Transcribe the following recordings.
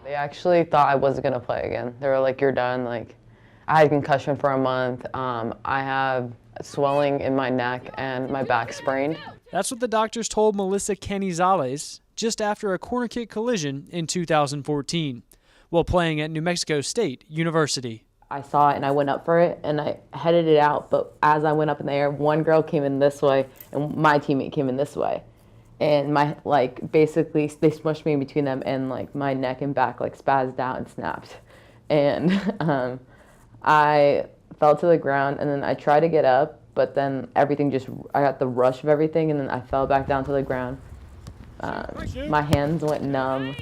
They actually thought I wasn't going to play again. They were like, you're done. Like, I had concussion for a month. I have swelling in my neck and my back sprained. That's what the doctors told Melissa Canizalez just after a corner kick collision in 2014 while playing at New Mexico State University. I saw it and I went up for it and I headed it out, but as I went up in the air, one girl came in this way and my teammate came in this way. And basically they smushed me in between them and my neck and back spazzed out and snapped. And I fell to the ground and then I tried to get up, but then I got the rush of everything and then I fell back down to the ground. My hands went numb,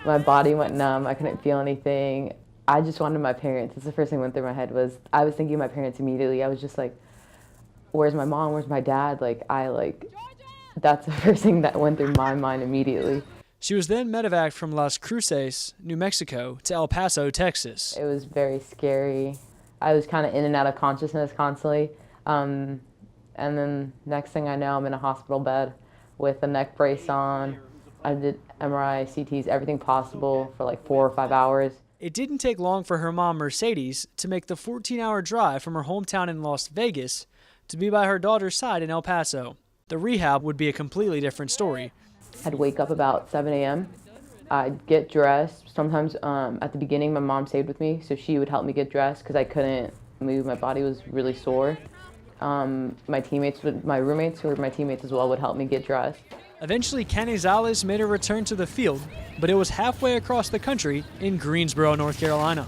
my body went numb, I couldn't feel anything. I just wanted my parents. That's the first thing that went through my head I was thinking of my parents immediately. I was just like, where's my mom, where's my dad? That's the first thing that went through my mind immediately. She was then medevaced from Las Cruces, New Mexico, to El Paso, Texas. It was very scary. I was kind of in and out of consciousness constantly. And then next thing I know, I'm in a hospital bed with a neck brace on. I did MRI, CTs, everything possible for 4 or 5 hours. It didn't take long for her mom, Mercedes, to make the 14-hour drive from her hometown in Las Vegas to be by her daughter's side in El Paso. The rehab would be a completely different story. I'd wake up about 7 a.m. I'd get dressed. Sometimes at the beginning, my mom stayed with me, so she would help me get dressed because I couldn't move. My body was really sore. My roommates, who were my teammates as well, would help me get dressed. Eventually, Canizalez made a return to the field, but it was halfway across the country in Greensboro, North Carolina.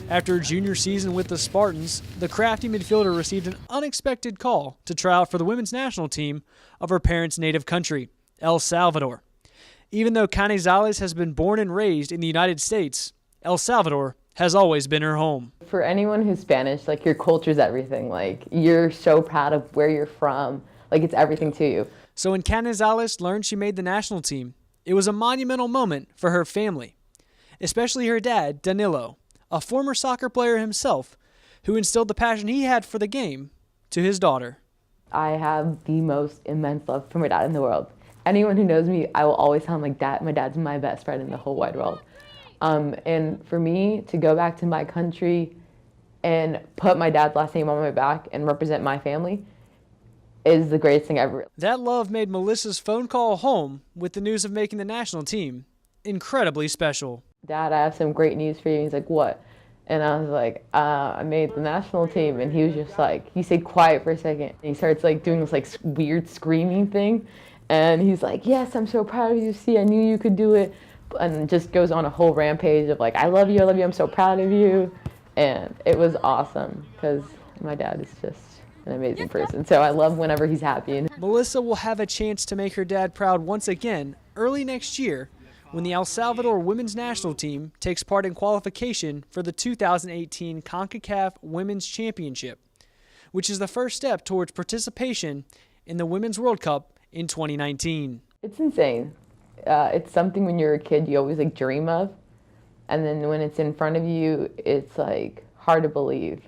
After a junior season with the Spartans, the crafty midfielder received an unexpected call to try out for the women's national team of her parents' native country, El Salvador. Even though Canizalez has been born and raised in the United States, El Salvador has always been her home. For anyone who's Spanish, your culture's everything. You're so proud of where you're from. It's everything to you. So when Canizalez learned she made the national team, it was a monumental moment for her family, especially her dad, Danilo, a former soccer player himself, who instilled the passion he had for the game to his daughter. I have the most immense love for my dad in the world. Anyone who knows me, I will always tell him my dad's my best friend in the whole wide world. And for me to go back to my country and put my dad's last name on my back and represent my family is the greatest thing ever. That love made Melissa's phone call home with the news of making the national team incredibly special. Dad, I have some great news for you. He's like, what? And I was like, I made the national team. And he was just he stayed quiet for a second. And he starts doing this weird screaming thing. And he's like, yes, I'm so proud of you. See, I knew you could do it. And just goes on a whole rampage of I love you, I'm so proud of you. And it was awesome because my dad is just an amazing person. So I love whenever he's happy. Melissa will have a chance to make her dad proud once again early next year when the El Salvador women's national team takes part in qualification for the 2018 CONCACAF Women's Championship, which is the first step towards participation in the Women's World Cup in 2019. It's insane. It's something when you're a kid you always dream of, and then when it's in front of you, it's hard to believe.